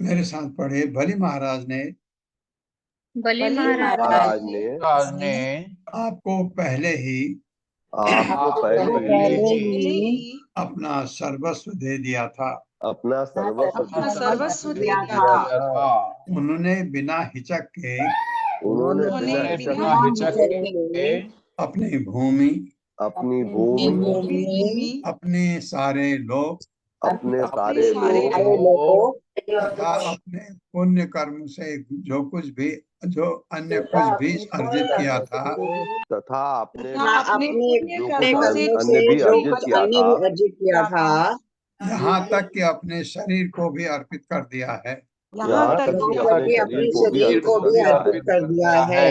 मेरे साथ पढ़े। बलि महाराज ने बलि बलि महाराज महाराज ने ने आपको पहले ही आपको पहले ही अपना सर्वस्व दे दिया था। अपना सर्वस्व अपना सर्वस्व दिया दे दिया था। उन्होंने बिना हिचक के उन्होंने बिना बिना हिचक के अपनी भूमि, अपनी भूमि, अपने सारे लोग अपने सारे लोग तथा अपने पुण्य कर्म से जो कुछ भी, जो अन्य कुछ भी अर्जित किया था, तथा अपने अपने जो कर्मों कुछ से अन्य भी अर्जित किया था, यहाँ तक कि अपने शरीर को भी अर्पित कर दिया है। यहाँ तक कि अपने शरीर को भी अर्पित कर दिया है।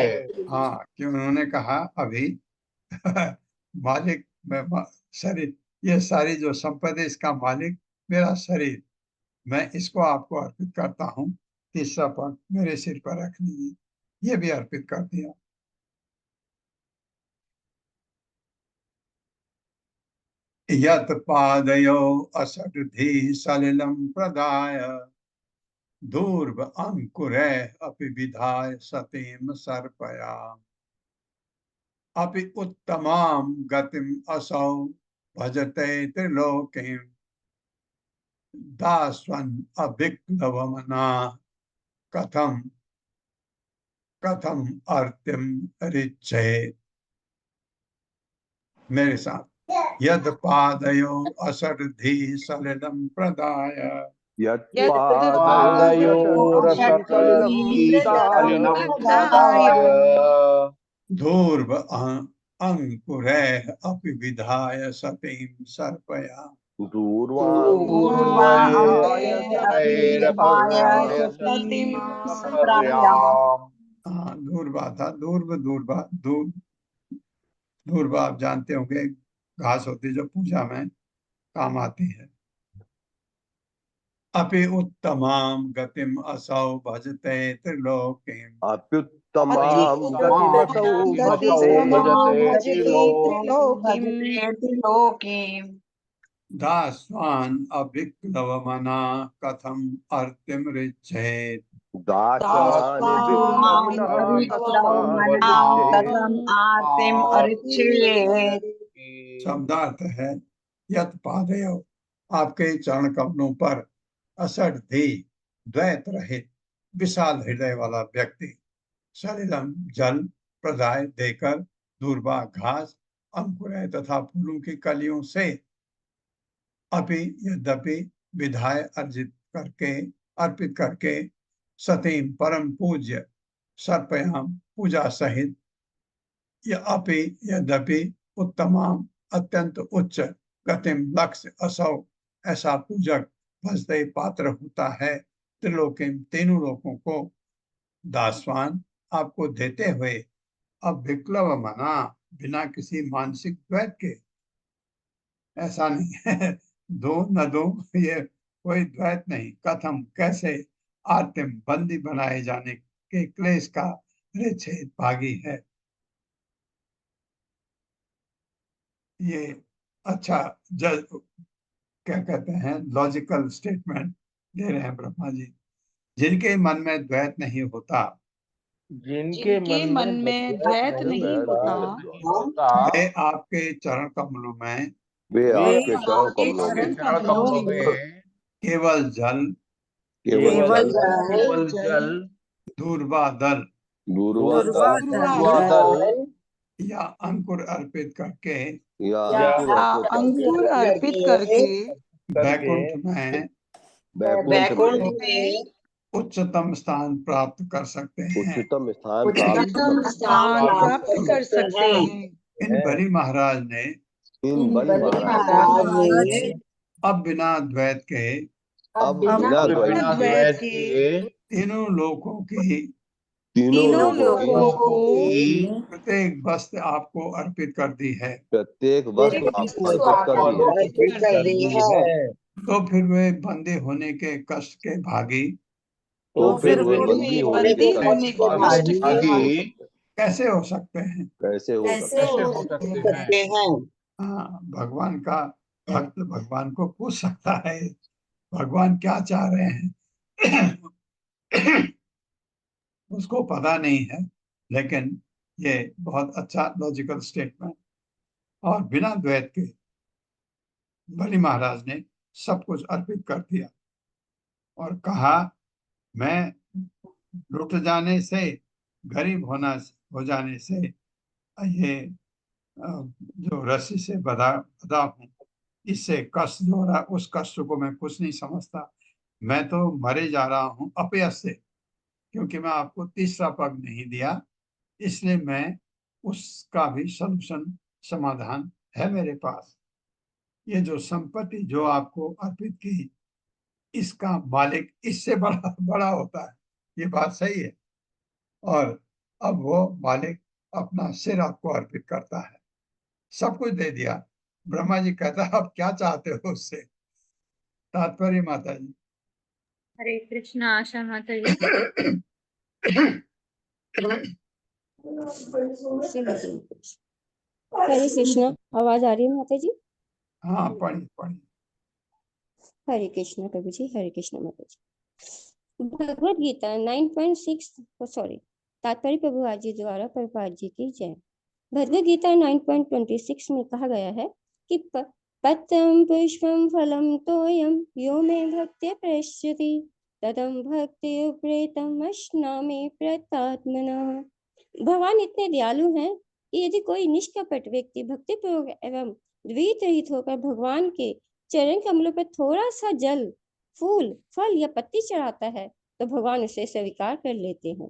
हाँ, कि उन्होंने कहा अभी मालिक शरीर, ये सारी जो संपत्ति, इसका मालिक मेरा शरीर, मैं इसको आपको अर्पित करता हूँ। तीसरा पद मेरे सिर पर रख लीजिए, ये भी अर्पित कर दिया। यत पादयो असटधि सलिलम प्रदाय दूर्व अंकुरे अपि विधाय सतीम सर्पया अपि उत्तमाम गतिम असौ भजते त्रिलोकीम दास्वन अभिक्लवमना कथम कथम अर्तिम रिच्छे। मेरे साथ। यद पादयो असटधि सलिलम प्रदाय धूर्व अंकुरे अपि विधाय सतीम सर्पया धूर्वा था, धूर्वा आप जानते होंगे, घास होती जो पूजा में काम आती है। अपि उत्तमाम गतिम असौ भजते त्रिलोकीम दास्वान अभिक्लवमना कथम अर्तिम रिच्छेद। शब्दार्थ है यत पादयो, आपके चरण कमलों पर, असठ धी, द्वैत रहित, विशाल हृदय वाला व्यक्ति, सलिलम जल प्रदाय देकर, दूर्वा घास, अंकुर तथा फूलों की कलियों से, अपि यद्यपि विधाय अर्पित करके सतीम परम पूज्य सर्पयाम पूजा सहित, अपि यद्यपि उत्तमाम अत्यंत उच्च गतिम लक्ष्य असौ ऐसा पूजक भजते पात्र होता है त्रिलोकिम तीनों लोकों को, दासवान आपको देते हुए, अब विक्लव मना बिना किसी मानसिक द्वैत के, ऐसा नहीं है दो न दो, ये कोई द्वैत नहीं। कथम कैसे, आर्तिम बंदी बनाए जाने के क्लेश का रिच्छेद भागी है। ये अच्छा क्या कहते हैं, लॉजिकल स्टेटमेंट दे रहे हैं ब्रह्मा जी। जिनके मन में द्वैत नहीं होता, जिनके मन में द्वैत नहीं होता, वे आपके चरण कमलों में, केवल जल, दूर्वा दल या अंकुर अर्पित करके, बैकुंठ में उच्चतम स्थान प्राप्त कर सकते हैं। इन बलि महाराज ने अब बिना द्वैत के तीनों लोकों की प्रत्येक वस्तु आपको अर्पित कर दी है। तो फिर वे बंदी होने के कष्ट के भागी, कैसे हो सकते हैं? हाँ, भगवान का भक्त भगवान को पूछ सकता है भगवान क्या चाह रहे हैं। उसको पता नहीं है, लेकिन ये बहुत अच्छा लॉजिकल स्टेटमेंट। और बिना द्वैत के बलि महाराज ने सब कुछ अर्पित कर दिया और कहा, मैं लुट जाने से, गरीब हो जाने से, ये जो रस्सी से बधा बधा हूं, इससे कष्ट जो हो रहा, उस कष्ट को मैं कुछ नहीं समझता। मैं तो मरे जा रहा हूं अपयश से, क्योंकि मैं आपको तीसरा पग नहीं दिया, इसलिए मैं उसका भी सलूशन, समाधान है मेरे पास। ये जो संपत्ति जो आपको अर्पित की, इसका मालिक इससे बड़ा बड़ा होता है, ये बात सही है। और अब वो मालिक अपना सिर आपको अर्पित करता है, सब कुछ दे दिया। ब्रह्मा जी कहता है, अब क्या चाहते हो उससे? तात्पर्य माता जी। हरे कृष्ण आशा माता जी। हरे कृष्ण, आवाज आ रही है माता जी? हाँ, पढ़ी पढ़ी। हरे कृष्ण प्रभु जी, हरे कृष्ण माता जी। भगवत गीता 9.6 सॉरी, तात्पर्य प्रभुपाद जी द्वारा प्रभुपाद जी की जय। भगवत गीता 9.26 में कहा गया है कि पत्रम पुष्पम फलम तोयम यो मे भक्त्या प्रयश्यति तदम भक्ति प्रेतम अश्नामि प्रतात्मना। भगवान इतने दयालु हैं कि यदि कोई निष्कपट व्यक्ति भक्तिपूर्वक एवं द्वैत रहित होकर भगवान के चरण कमलों पर थोड़ा सा जल, फूल, फल या पत्ती चढ़ाता है तो भगवान उसे स्वीकार कर लेते हैं।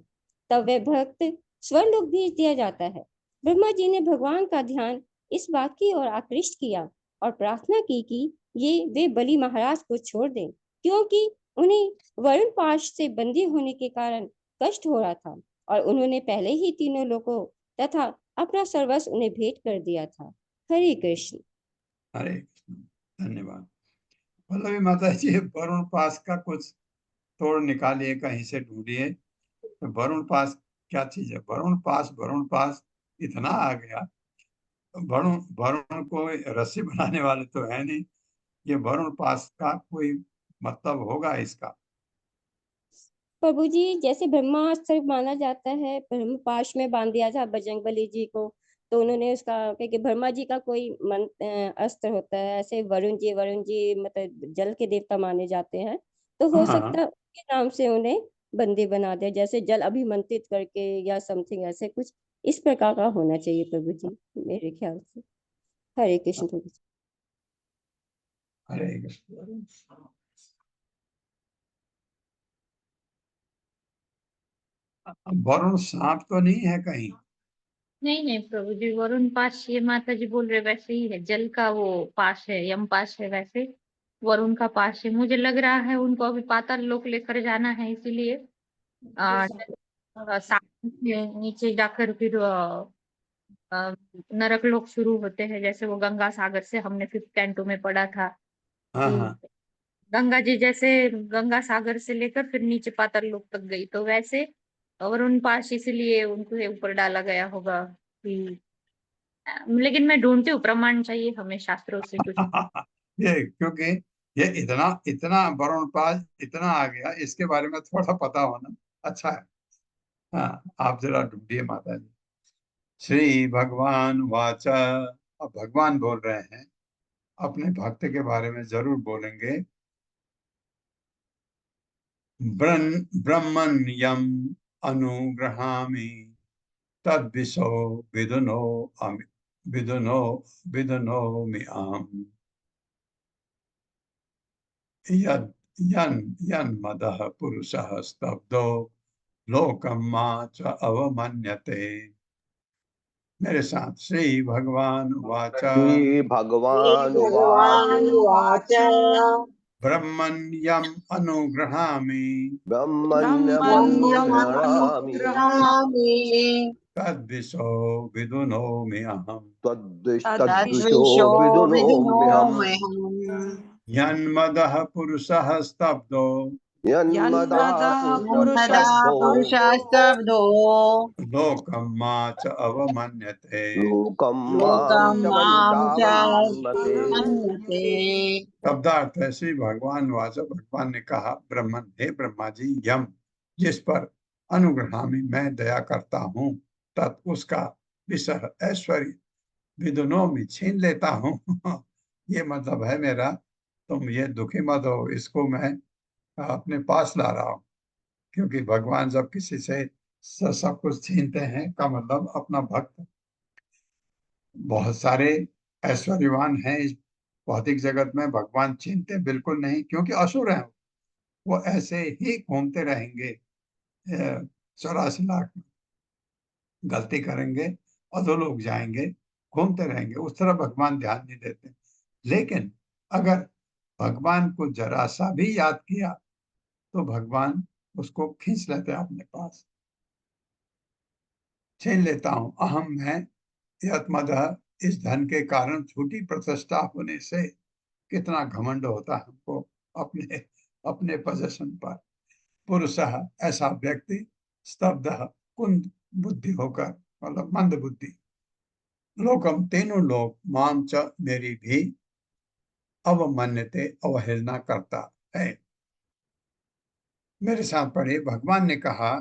तब वह भक्त स्वर्लोक भेज दिया जाता है। ब्रह्मा जी ने भगवान का ध्यान इस बात की ओर आकृष्ट किया और प्रार्थना की कि वे बलि महाराज को छोड़ दें, क्योंकि उन्हें वरुण पाश से बंदी होने के कारण कष्ट हो रहा था और उन्होंने पहले ही तीनों लोगों तथा अपना सर्वस्व उन्हें भेंट कर दिया था। हरे कृष्ण। हरे कृष्ण, धन्यवाद। पल्लवी माता जी, वरुण पास का कुछ तोड़ निकालिए, कहीं से ढूंढिए। तो वरुण पास क्या चीज है? वरुण पास इतना आ गया। वरुण वरुण को रस्सी बनाने वाले तो है नहीं, ये वरुण पास का कोई मतलब होगा इसका? प्रभु जी, जैसे ब्रह्मास्त्र माना जाता है, ब्रह्म पाश में बांध दिया था बजरंग बली जी को, तो उन्होंने उसका क्योंकि ब्रह्मा जी का कोई अस्त्र होता है, ऐसे वरुण जी मतलब जल के देवता माने जाते हैं, तो हो हाँ, सकता है उनके नाम से उन्हें बंदी बना दिया, जैसे जल अभिमंत्रित करके या समथिंग ऐसे कुछ इस प्रकार का होना चाहिए प्रभु जी, मेरे ख्याल से। हरे कृष्ण प्रभु जी। हरे कृष्ण। वरुण सांप तो नहीं है कहीं? नहीं नहीं प्रभु जी, वरुण पाश ये माता जी बोल रहे वैसे ही है, जल का वो पाश है, यम पाश है, वैसे वरुण का पाश है। मुझे लग रहा है उनको अभी पाताल लोक लेकर जाना है, इसीलिए नीचे जाकर फिर नरक लोक शुरू होते हैं। जैसे वो गंगा सागर से हमने 5th कैंटो में पढ़ा था हाँ कि हाँ गंगा जी जैसे गंगा सागर से लेकर फिर नीचे पाताल लोक तक गई, तो वैसे वरुण पाश इसीलिए उनको ऊपर डाला गया होगा कि लेकिन मैं ढूंढती हूँ, प्रमाण चाहिए हमें शास्त्रों से कुछ। ये क्योंकि ये इतना इतना वरुण पास इतना आ गया, इसके बारे में थोड़ा पता होना अच्छा है। हाँ, आप जरा ढूंढिए माता जी। श्री भगवान वाच, अब भगवान बोल रहे हैं, अपने भक्त के बारे में जरूर बोलेंगे। ब्रह्मण्यम अनुग्रहामि तद्विशो विदुनो विदुनो विदुनोमि अहम् यन् यन्मदः पुरुषः स्तब्धो लोकं मा च अवमन्यते। मेरे साथ, श्री भगवान वाच। श्री भगवान भगवान वाच ब्रह्मण्यम अनुग्रहामि ब्रह्मण्यमनुग्रहामि तद्विशो विदुनोमि अहम् तद्विशो तद्विशो विदुनोम्यहम् विदुनोम्यहम् यन्मदः पुरुषः स्तब्धो यन्मदा मदा पुरुषास्तब्धो लोकं मा च अवमन्यते लोकं लोकं मां च चावन्तावन्मते। मन्यते। शब्दार्थ है श्री भगवान वाचा, भगवान ने कहा ब्रह्मन, हे ब्रह्मा जी, यम जिस पर अनुग्रहामी मैं दया करता हूँ, तत् उसका विसह ऐश्वर्य विदुनों में छीन लेता हूँ। ये मतलब है मेरा, तुम ये दुखी मत हो, इसको मैं अपने पास ला रहा हूँ। क्योंकि भगवान जब किसी से सब कुछ छीनते हैं का मतलब अपना भक्त। बहुत सारे ऐश्वर्यवान हैं इस भौतिक जगत में, भगवान छीनते बिल्कुल नहीं, क्योंकि असुर हैं। वो ऐसे ही घूमते रहेंगे, 84 लाख गलती करेंगे, अधोलोक जाएंगे, घूमते रहेंगे, उस तरह भगवान ध्यान नहीं देते। लेकिन अगर भगवान को जरा सा भी याद किया तो भगवान उसको खींच लेते हैं अपने पास, छीन लेता हूं। अहम है यत्मदः, इस धन के कारण छोटी प्रतिष्ठा होने से कितना घमंड होता है हमको अपने अपने पोजीशन पर। पुरुषः, ऐसा व्यक्ति, स्तब्धः, कुंद बुद्धि होकर, मतलब मंद बुद्धि, लोकम, तीनों लोग, माम च, मेरी भी, अवमन्यते, अवहेलना करता है। मेरे साथ पढ़े, भगवान ने कहा,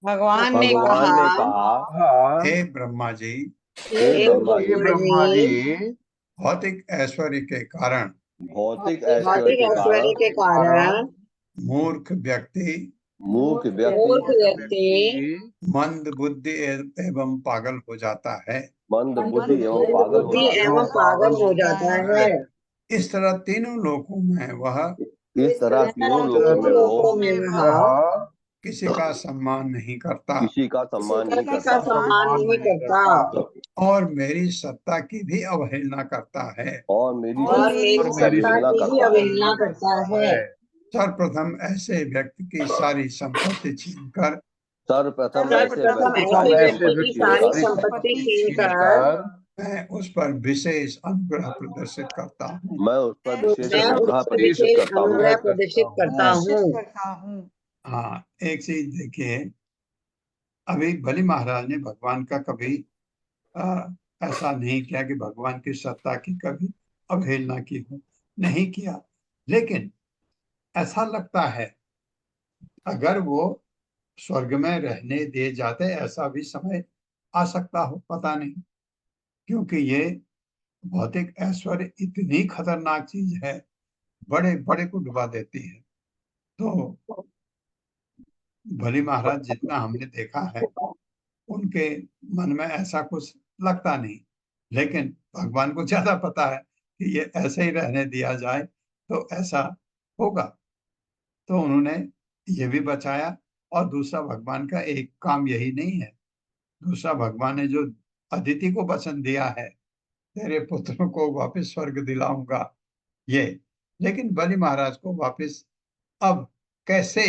भगवान ने भगवान ने कहा, हाँ, हे ब्रह्मा जी, हे ब्रह्मा हे जी, ब्रह्मा जी, भौतिक ऐश्वर्य के कारण भौतिक ऐश्वर्य भौतिक के ऐश्वर्य कारण के कारण मूर्ख व्यक्ति, मूर्ख मूर्ख व्यक्ति व्यक्ति मंद बुद्धि एवं पागल हो जाता है। मंद बुद्धि एवं पागल हो बुद्धि जाता एवं है। पागल हो जाता है। इस तरह तीनों लोकों में वह इस तरह तीनों तीनों लोकों में लोकों वो में वह वह किसी का सम्मान नहीं करता किसी का सम्मान नहीं किसी का करता सम्मान नहीं करता और मेरी सत्ता की भी अवहेलना करता है। और मेरी और मेरी और मेरी सत्ता की भी करता है। अवहेलना करता है। सर्वप्रथम ऐसे व्यक्ति की सारी संपत्ति छीनकर सर्वप्रथम ऐसे सर्वप्रथम व्यक्ति ऐसे ऐसे व्यक्ति की व्यक्ति सारी सारी संपत्ति संपत्ति छीनकर छीनकर मैं उस पर विशेष अनुग्रह प्रदर्शित करता हूँ। मैं उस पर विशेष मैं उस अनुग्रह पर प्रदर्शित विशेष करता हूँ। अनुग्रह प्रदर्शित करता हूँ। हाँ, एक चीज देखिए, अभी बलि महाराज ने भगवान का कभी ऐसा नहीं किया कि भगवान की सत्ता की कभी अवहेलना की हो, नहीं किया। लेकिन ऐसा लगता है अगर वो स्वर्ग में रहने दिए जाते, ऐसा भी समय आ सकता हो, पता नहीं। क्योंकि ये भौतिक ऐश्वर्य इतनी खतरनाक चीज है, बड़े बड़े को डुबा देती है। तो बलि महाराज जितना हमने देखा है, उनके मन में ऐसा कुछ लगता नहीं। लेकिन भगवान को ज्यादा पता है कि ये ऐसे ही रहने दिया जाए तो ऐसा होगा, तो उन्होंने ये भी बचाया। और दूसरा, भगवान का एक काम यही नहीं है, दूसरा भगवान ने जो अदिति को वचन दिया है, तेरे पुत्रों को वापस स्वर्ग दिलाऊंगा, ये। लेकिन बलि महाराज को वापस अब कैसे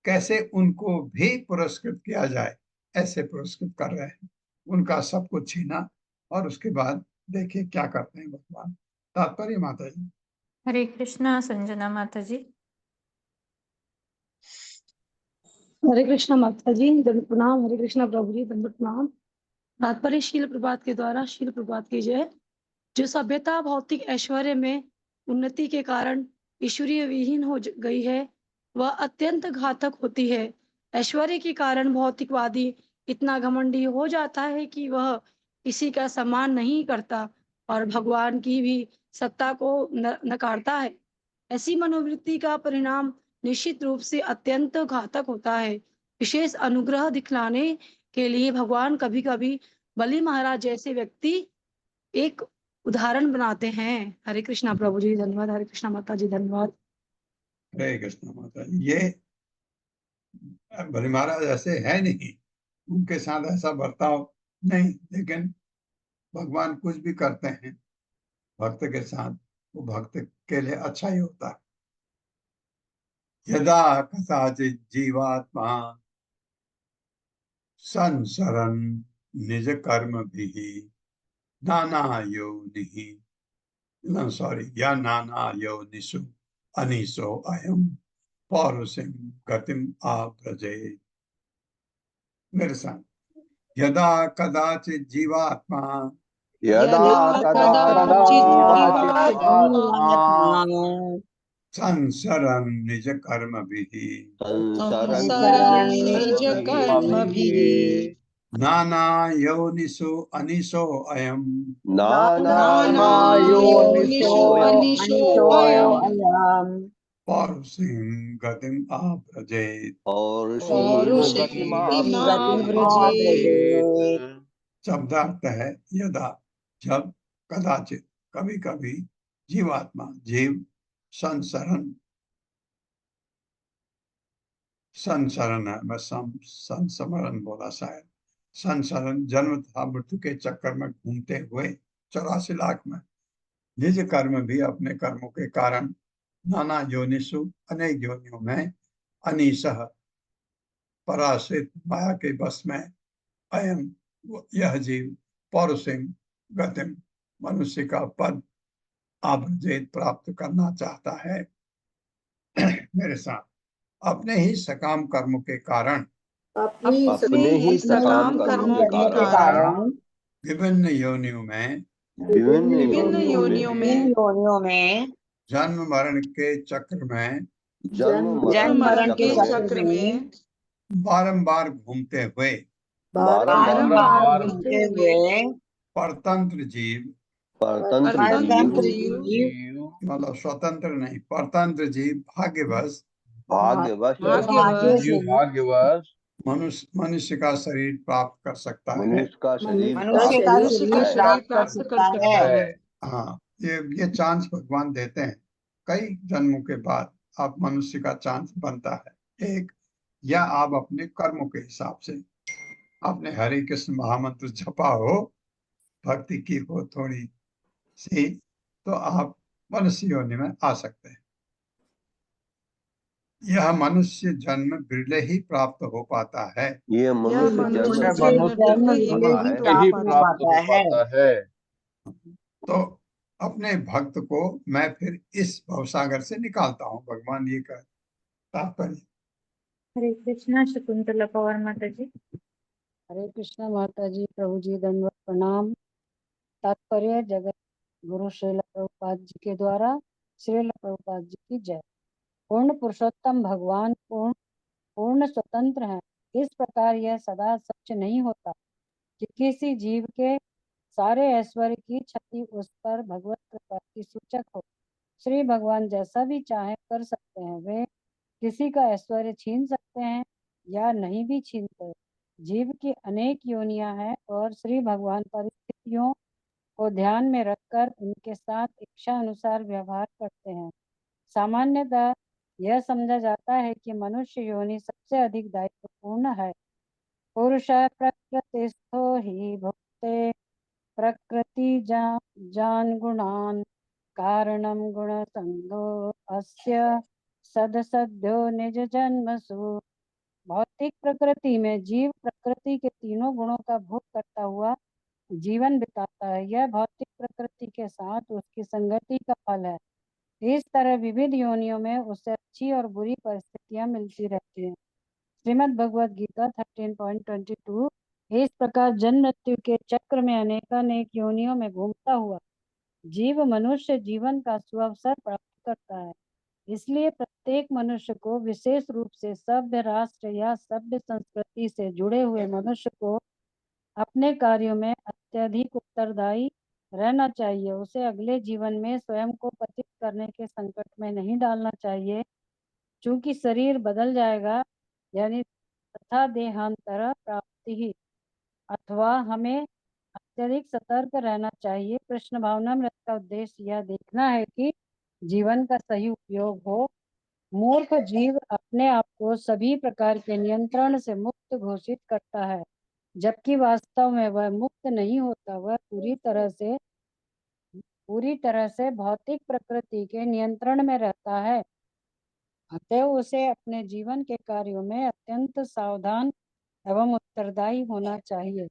कैसे उनको भी पुरस्कृत किया जाए, ऐसे पुरस्कृत कर रहे हैं। उनका सब कुछ छीना और उसके बाद देखिए क्या करते हैं भगवान। तात्पर्य माता जी। हरे कृष्णा संजना माता जी। हरे कृष्णा माता जी, दंड प्रणाम। हरे कृष्णा प्रभु जी, दंड प्रणाम। तात्पर्य शील प्रभात के द्वारा शील प्रभात की जय। जो सभ्यता भौतिक ऐश्वर्य में उन्नति के कारण ईश्वरीय विहीन हो गई है, वह अत्यंत घातक होती है। ऐश्वर्य के कारण भौतिकवादी इतना घमंडी हो जाता है कि वह किसी का सम्मान नहीं करता और भगवान की भी सत्ता को नकारता है। ऐसी मनोवृत्ति का परिणाम निश्चित रूप से अत्यंत घातक होता है। विशेष अनुग्रह दिखलाने के लिए भगवान कभी-कभी बलि महाराज जैसे व्यक्ति एक उदाहरण बनाते हैं। हरे कृष्णा प्रभु जी, धन्यवाद। हरे कृष्णा माता जी, धन्यवाद। हरे कृष्ण माता जी। ये बलि महाराज ऐसे है नहीं, उनके साथ ऐसा बर्ताव नहीं, लेकिन भगवान कुछ भी करते हैं भक्त के साथ, वो भक्त के लिए अच्छा ही होता है। यदा कदाचित् जीवात्मा संसरन् निज कर्म भी नाना योनिः, या नाना योनिषु अनीशो अयम् पौरुषें गतिम आव्रजेत। मेरे साथ, यदा कदाचित जीवात्मा यदा कदाचित् कदाचित् जीवात्मा संसरन् निज कर्मभिः संसरन् निज कर्मभिः नाना योनिषु अनिशो अयम् नाना योनिषु अनिशोऽयम् पौरुषें गतिम् आव्रजेत। पौरुषें गतिमाव्रजेत्। शब्दार्थ है यदा, जब, कदाचित, कभी कभी, जीवात्मा, जीव, संसरण, संसरण है, मैं संस्मरण बोला शायद, संसरण जन्म तथा मृत्यु के चक्कर में घूमते हुए 84 लाख में निज कर्म भी अपने कर्मों के कारण नाना योनिषु अनेक योनियों में अनीशः पराश्रित माया के बस में अयम यह जीव पौरुषें गतिम मनुष्य का पद आव्रजेत प्राप्त करना चाहता है। मेरे साथ, अपने ही सकाम कर्मों के कारण अपने ही सकाम कर्मों के कारण विभिन्न योनियों में विभिन्न योनियों में जन्म मरण के चक्र में जन्म मरण के चक्र में बारंबार घूमते हुए बारंबार घूमते हुए परतंत्र जीव, परतंत्र जीव मतलब स्वतंत्र नहीं, परतंत्र जीव भाग्यवश मनुष्य का शरीर प्राप्त कर सकता है। मनुष्य का शरीर प्राप्त कर सकता है। हाँ, ये चांस भगवान देते हैं। कई जन्मों के बाद आप मनुष्य का चांस बनता है एक, या आप अपने कर्मों के हिसाब से आपने हरे कृष्ण महामंत्र जपा हो, भक्ति की हो थोड़ी सी, तो आप मनुष्य योनि में आ सकते हैं। यह मनुष्य जन्म बिरले ही प्राप्त हो पाता है। ये मनुष्य जन्म ही प्राप्त हो पाता है। तो अपने भक्त को मैं फिर इस भवसागर से निकालता हूँ, भगवान ये कह तात्पर्य। हरे कृष्णा। शकुंतला पवार माता जी। हरे कृष्णा माता जी, प्रभु जी दंडवत प्रणाम। तात्पर्य जगत गुरु श्रील प्रभुपाद जी के द्वारा श्रील प्रभुपाद जी की जय। पूर्ण पुरुषोत्तम भगवान पूर्ण स्वतंत्र हैं। इस प्रकार यह सदा सच नहीं होता कि किसी जीव के सारे ऐश्वर्य की क्षति उस पर भगवत कृपा की सूचक हो। श्री भगवान जैसा भी चाहे कर सकते हैं। वे किसी का ऐश्वर्य छीन सकते हैं या नहीं भी छीनते। जीव की अनेक योनियां हैं और श्री भगवान परिस्थितियों को ध्यान में रखकर उनके साथ इच्छा अनुसार व्यवहार करते हैं। सामान्यतः यह समझा जाता है कि मनुष्य योनि सबसे अधिक दायित्वपूर्ण है। पुरुष प्रकृतिस्थो हि भुक्ते प्रकृति जान गुणान कारणम गुण संगो अस्य सदसद्यो निज जन्मसु। भौतिक प्रकृति में जीव प्रकृति के तीनों गुणों का भोग करता हुआ जीवन बिताता है। यह भौतिक प्रकृति के साथ उसकी संगति का फल है। इस तरह विविध योनियों में उसे अच्छी और बुरी परिस्थितियां मिलती रहती हैं। श्रीमद् भगवद गीता 13.22। इस प्रकार जन्म मृत्यु के चक्र में अनेकानेक योनियों में घूमता हुआ जीव मनुष्य जीवन का सुअवसर प्राप्त करता है। इसलिए प्रत्येक मनुष्य को, विशेष रूप से सभ्य राष्ट्र या सभ्य संस्कृति से जुड़े हुए मनुष्य को, अपने कार्यों में अत्यधिक उत्तरदायी रहना चाहिए। उसे अगले जीवन में स्वयं को पतित करने के संकट में नहीं डालना चाहिए, चूंकि शरीर बदल जाएगा, यानी तथा देहांतर प्राप्ति ही, अथवा हमें अत्यधिक सतर्क रहना चाहिए। कृष्ण भावनामृत का उद्देश्य यह देखना है कि जीवन का सही उपयोग हो। मूर्ख जीव अपने आप को सभी प्रकार के नियंत्रण से मुक्त घोषित करता है, जबकि वास्तव में वह मुक्त नहीं होता। वह पूरी तरह से भौतिक प्रकृति के नियंत्रण में रहता है। अतः उसे अपने जीवन के कार्यों में अत्यंत सावधान एवं उत्तरदायी होना चाहिए।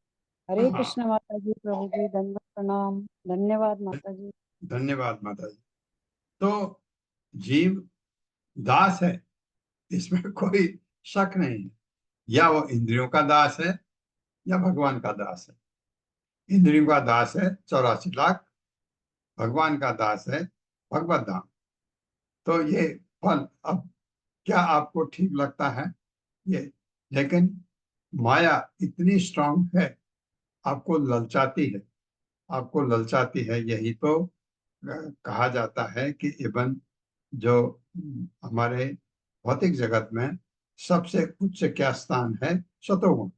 हरे कृष्ण माता जी, प्रभु जी दंडवत प्रणाम। धन्यवाद माता जी। धन्यवाद माता जी। तो जीव दास है, इसमें कोई शक नहीं है। या वो इंद्रियों का दास है या भगवान का दास है। इंद्रियों का दास है 84 लाख, भगवान का दास है भगवत धाम। तो ये फल अब क्या आपको ठीक लगता है ये, लेकिन माया इतनी स्ट्रांग है, आपको ललचाती है, आपको ललचाती है। यही तो कहा जाता है कि इवन जो हमारे भौतिक जगत में सबसे उच्च क्या स्थान है, सतोगुण।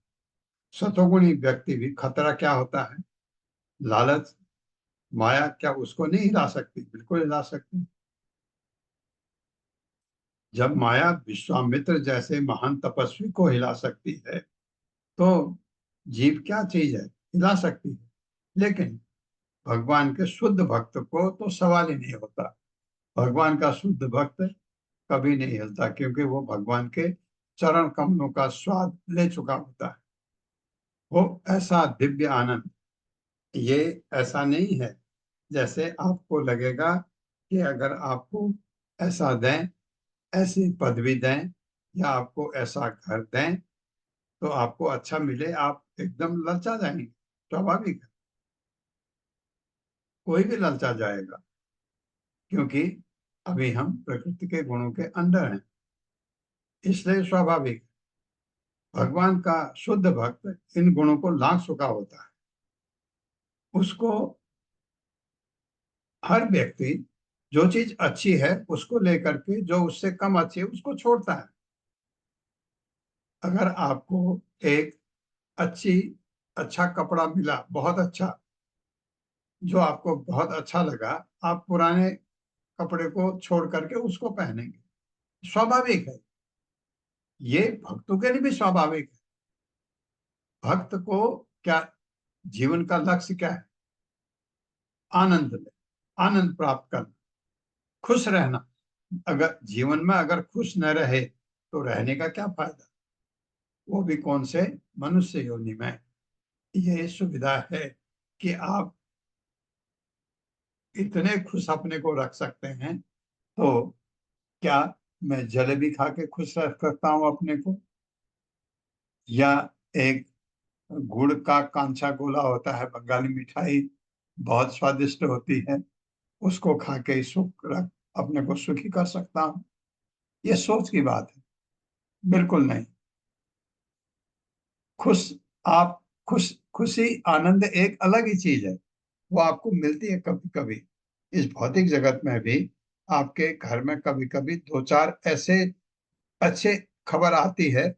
सतोगुणी व्यक्ति भी खतरा क्या होता है, लालच, माया, क्या उसको नहीं हिला सकती? बिल्कुल हिला सकती। जब माया विश्वामित्र जैसे महान तपस्वी को हिला सकती है, तो जीव क्या चीज है, हिला सकती है। लेकिन भगवान के शुद्ध भक्त को तो सवाल ही नहीं होता। भगवान का शुद्ध भक्त कभी नहीं हिलता, क्योंकि वो भगवान के चरण कमलों का स्वाद ले चुका होता है। वो ऐसा दिव्य आनंद, ये ऐसा नहीं है जैसे आपको लगेगा कि अगर आपको ऐसा दें, ऐसी पदवी दें, या आपको ऐसा घर दें तो आपको अच्छा मिले, आप एकदम ललचा जाएंगे। स्वाभाविक है, कोई भी ललचा जाएगा, क्योंकि अभी हम प्रकृति के गुणों के अंदर हैं, इसलिए स्वाभाविक। भगवान का शुद्ध भक्त इन गुणों को लांघ चुका होता है। उसको हर व्यक्ति जो चीज अच्छी है उसको लेकर के, जो उससे कम अच्छी है उसको छोड़ता है। अगर आपको एक अच्छा कपड़ा मिला, बहुत अच्छा, जो आपको बहुत अच्छा लगा, आप पुराने कपड़े को छोड़ करके उसको पहनेंगे, स्वाभाविक है। ये भक्तों के लिए भी स्वाभाविक है। भक्त को क्या जीवन का लक्ष्य क्या है? आनंद ले, आनंद प्राप्त करना, खुश रहना। अगर जीवन में अगर खुश न रहे तो रहने का क्या फायदा? वो भी कौन से मनुष्य योनि में। ये सुविधा है कि आप इतने खुश अपने को रख सकते हैं। तो क्या मैं जलेबी खा के खुश रख सकता हूँ अपने को, या एक गुड़ का कांचा गोला होता है, बंगाली मिठाई बहुत स्वादिष्ट होती है, उसको खा के सुख रख अपने को सुखी कर सकता हूँ? ये सोच की बात है, बिल्कुल नहीं। खुश आप खुशी आनंद एक अलग ही चीज है, वो आपको मिलती है कभी कभी। इस भौतिक जगत में भी आपके घर में कभी कभी दो चार ऐसे अच्छे खबर आती है,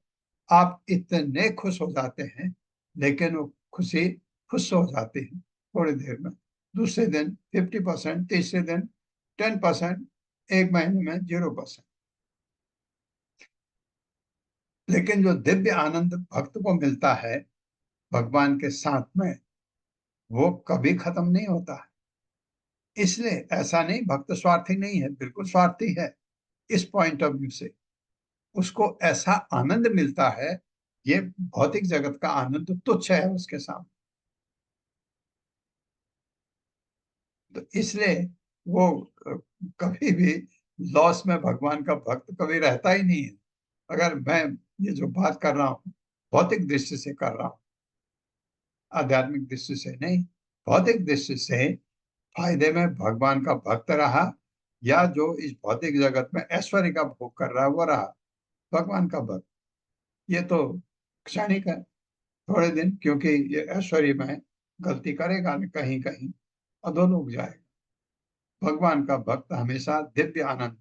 आप इतने खुश हो जाते हैं, लेकिन वो खुशी खुश हो जाती है थोड़ी देर में, दूसरे दिन 50%, तीसरे दिन 10%, एक महीने में 0%। लेकिन जो दिव्य आनंद भक्त को मिलता है भगवान के साथ में, वो कभी खत्म नहीं होता है। इसलिए ऐसा नहीं, भक्त स्वार्थी नहीं है, बिल्कुल स्वार्थी है। इस पॉइंट ऑफ व्यू से उसको ऐसा आनंद मिलता है, ये भौतिक जगत का आनंद तुच्छ है उसके सामने। तो इसलिए वो कभी भी लॉस में भगवान का भक्त कभी रहता ही नहीं है। अगर मैं ये जो बात कर रहा हूँ भौतिक दृष्टि से कर रहा हूँ, आध्यात्मिक दृष्टि से नहीं, भौतिक दृष्टि से फायदे में भगवान का भक्त रहा, या जो इस भौतिक जगत में ऐश्वर्य का भोग कर रहा है वो रहा भगवान का भक्त, ये तो क्षणिक है, थोड़े दिन। क्योंकि ये ऐश्वर्य में गलती करेगा न कहीं कहीं, अधोलोक जाएगा। भगवान का भक्त हमेशा दिव्य आनंद,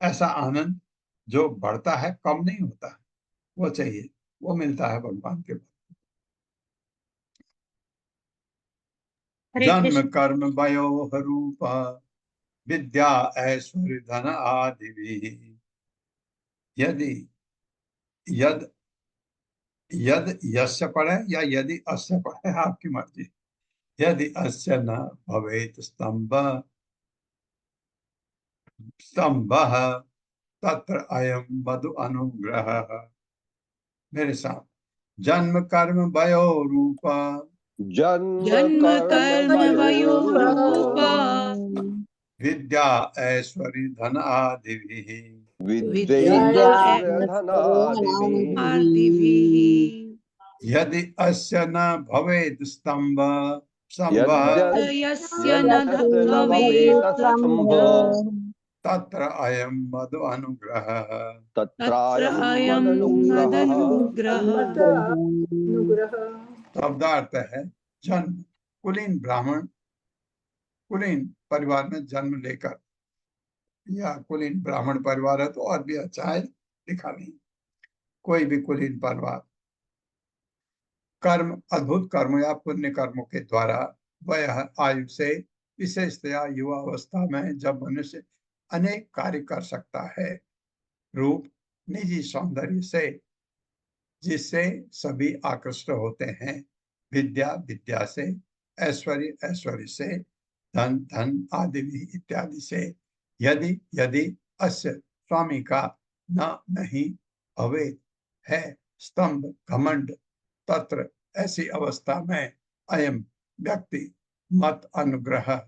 ऐसा आनंद जो बढ़ता है, कम नहीं होता है, वो चाहिए, वो मिलता है भगवान के भक्त। हरे जन्म कृष्ण। कर्म वयो रूप विद्या ऐश्वर्य धन आदि भी, यदि यद यद यस्य पढ़े या यदि अस्य पढ़े, आपकी मर्जी। यदि अस्य न भवेत स्तंभः तत्र अयं मधु अनुग्रह। मेरे साथ, जन्म कर्म वयो रूप जन्म जन्म कर्म कर्म वयो वयो रूप रूप विद्या ऐश्वर्य धन आदिभिः विद्यैश्वर्यधनादिभिः यदि अस्य न भवेत् स्तम्भ यस्य न भवेत् तत्र अयं मदु अनुग्रहः। तत्र अयं मदनुग्रहः। शब्दार्थ है जन्म। कुलीन ब्राह्मण कुलीन परिवार में जन्म लेकर, या कुलीन ब्राह्मण परिवार है तो और भी अच्छा है, लिखा नहीं। कोई भी कुलीन परिवार कर्म, अद्भुत कर्म या पुण्य कर्मों के द्वारा वह आयु से, विशेषतया युवा अवस्था में जब मनुष्य अनेक कार्य कर सकता है, रूप, निजी सौंदर्य से, जिससे सभी आकृष्ट होते हैं, विद्या विद्या से, ऐश्वर्य ऐश्वर्य से, धन धन आदि इत्यादि से, यदि यदि अस्य स्वामी का न नहीं भवे है स्तंभ घमंड, तत्र ऐसी अवस्था में अयम व्यक्ति मत अनुग्रह,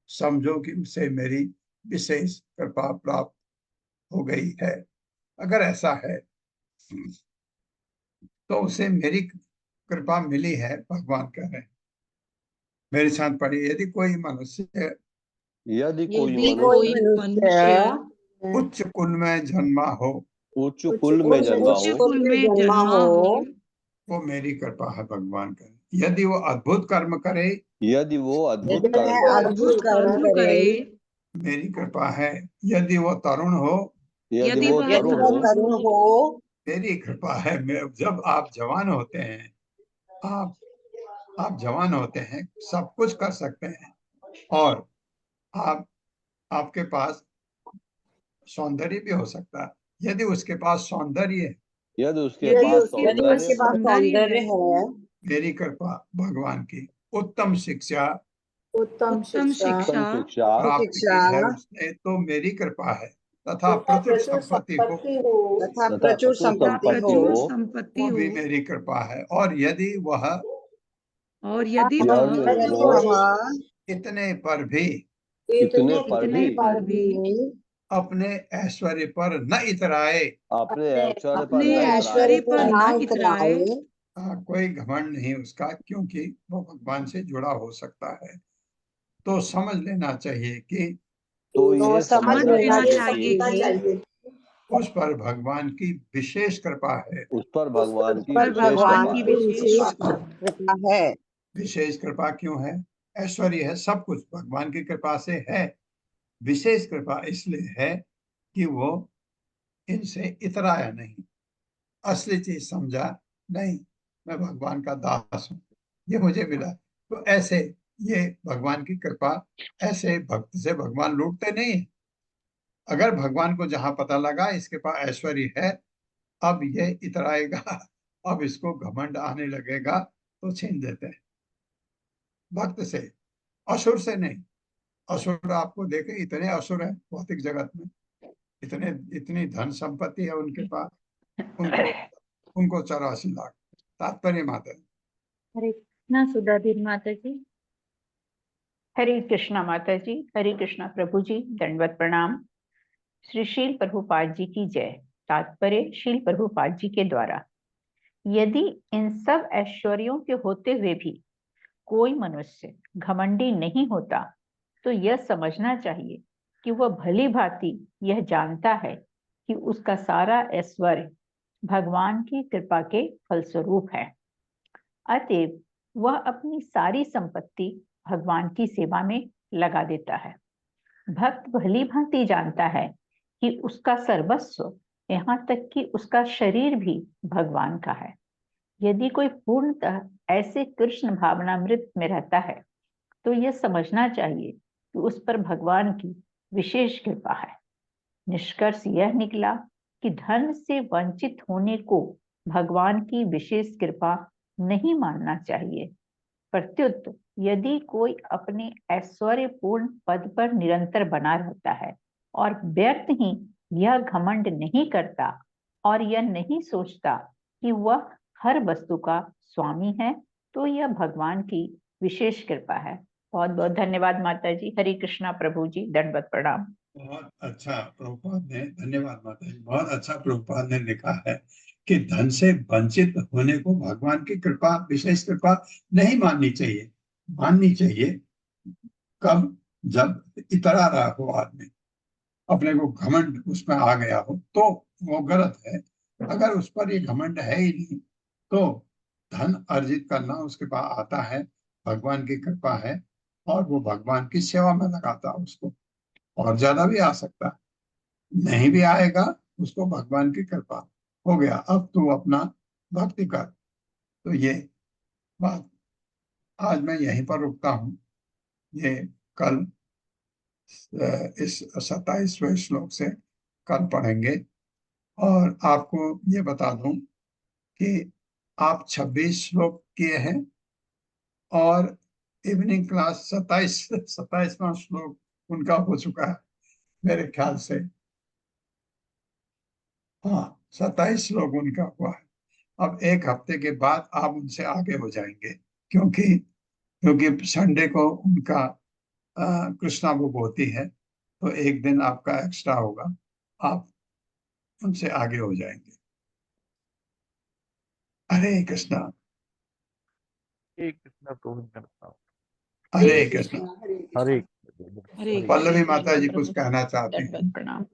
समझो कि उसे मेरी विशेष कृपा प्राप्त हो गई है। अगर ऐसा है तो उसे मेरी कृपा मिली है, भगवान कह रहे हैं। मेरे साथ पढ़िए, यदि कोई मनुष्य यदि कोई कोई मनुष्य उच्च कुल में जन्मा हो, उच्च कुल में जन्मा हो, वो मेरी कृपा है, भगवान कह रहे हैं। यदि वो अद्भुत कर्म करे, यदि वो अद्भुत अद्भुत कर्म करे, मेरी कृपा है। यदि वो तरुण हो, यदि वो तरुण हो, मेरी कृपा है। जब आप जवान होते हैं, आप जवान होते हैं, सब कुछ कर सकते हैं, और आपके पास सौंदर्य भी हो सकता है। यदि उसके पास सौंदर्य है, यदि उसके पास सौंदर्य है, मेरी कृपा भगवान की उत्तम शिक्षा उत्तम शिक्षा प्राप्त की है उसने, तो मेरी कृपा है। तथा प्रचुर संपत्ति हो, तथा प्रचुर संपत्ति हो, वो भी मेरी कृपा है। और यदि वह इतने पर भी अपने ऐश्वर्य पर न इतराए, अपने ऐश्वर्य पर न इतराए, कोई घमंड नहीं उसका, क्योंकि वो भगवान से जुड़ा हो सकता है। तो समझ लेना चाहिए कि तो समझ लेना चाहिए उस पर भगवान की विशेष कृपा है। उस पर भगवान की विशेष कृपा है। विशेष कृपा क्यों है? ऐश्वर्य है, सब कुछ भगवान की कृपा से है। विशेष कृपा इसलिए है कि वो इनसे इतराया नहीं, असली चीज समझा नहीं, मैं भगवान का दास हूँ, ये मुझे मिला। तो ऐसे ये भगवान की कृपा, ऐसे भक्त से भगवान लूटते नहीं। अगर भगवान को जहां पता लगा इसके पास ऐश्वर्य है, अब ये इतराएगा, अब इसको घमंड आने लगेगा, तो छीन देते हैं भक्त से, असुर से नहीं। असुर आपको देखे, इतने असुर हैं भौतिक जगत में, इतनी धन संपत्ति है उनके पास, उनको 84 लाख। तात्पर्य माता। हरे कृष्णा सुधाधीर माता जी। हरे कृष्णा माता जी, हरे कृष्णा प्रभु जी, दंडवत प्रणाम। श्री शील प्रभुपाद जी की जय। तात्पर्य शील प्रभुपाद जी के द्वारा, यदि इन सब ऐश्वर्यों के होते हुए भी कोई मनुष्य घमंडी नहीं होता, तो यह समझना चाहिए कि वह भली भांति यह जानता है कि उसका सारा ऐश्वर्य भगवान की कृपा के फलस्वरूप है। अतएव वह अपनी सारी संपत्ति भगवान की सेवा में लगा देता है। भक्त भली भांति जानता है कि उसका सर्वस्व, यहाँ तक कि उसका शरीर भी भगवान का है। यदि कोई पूर्णतः ऐसे कृष्ण भावनामृत में रहता है, तो यह समझना चाहिए कि उस पर भगवान की विशेष कृपा है। निष्कर्ष यह निकला कि धन से वंचित होने को भगवान की विशेष कृपा नहीं मानना चाहिए। प्रत्युत यदि कोई अपने ऐश्वर्यपूर्ण पद पर निरंतर बना रहता है और व्यर्थ ही यह घमंड नहीं करता और यह नहीं सोचता कि वह हर वस्तु का स्वामी है, तो यह भगवान की विशेष कृपा है बहुत बहुत धन्यवाद माता जी। हरे कृष्णा प्रभु जी, दंडवत प्रणाम। बहुत अच्छा प्रभुपाद ने, धन्यवाद माता जी, बहुत अच्छा प्रभुपाद ने लिखा है कि धन से वंचित होने को भगवान की कृपा, विशेष कृपा नहीं माननी चाहिए। माननी चाहिए कब? जब इतरा रहा हो आदमी, अपने को घमंड उसमें आ गया हो, तो वो गलत है। अगर उस पर ये घमंड है ही नहीं, तो धन अर्जित करना उसके पास आता है, भगवान की कृपा है, और वो भगवान की सेवा में लगाता है उसको। और ज्यादा भी आ सकता है, नहीं भी आएगा, उसको भगवान की कृपा हो गया, अब तू अपना भक्ति कर। तो ये बात आज मैं यहीं पर रुकता हूँ। ये कल इस 27वें श्लोक से कल पढ़ेंगे। और आपको ये बता दूं कि आप 26 श्लोक किए हैं और इवनिंग क्लास 27वां श्लोक उनका हो चुका है मेरे ख्याल से। हाँ, 27 श्लोक उनका हुआ है। अब एक हफ्ते के बाद आप उनसे आगे हो जाएंगे, क्योंकि क्योंकि संडे को उनका कृष्णा बुक होती है, तो एक दिन आपका एक्स्ट्रा होगा, आप उनसे आगे हो जाएंगे। हरे कृष्णा। हरे कृष्णा। हरे हरे पल्लवी कृष्णा माता जी कुछ प्रभु, कहना चाहती हैं। दंडवत प्रणाम।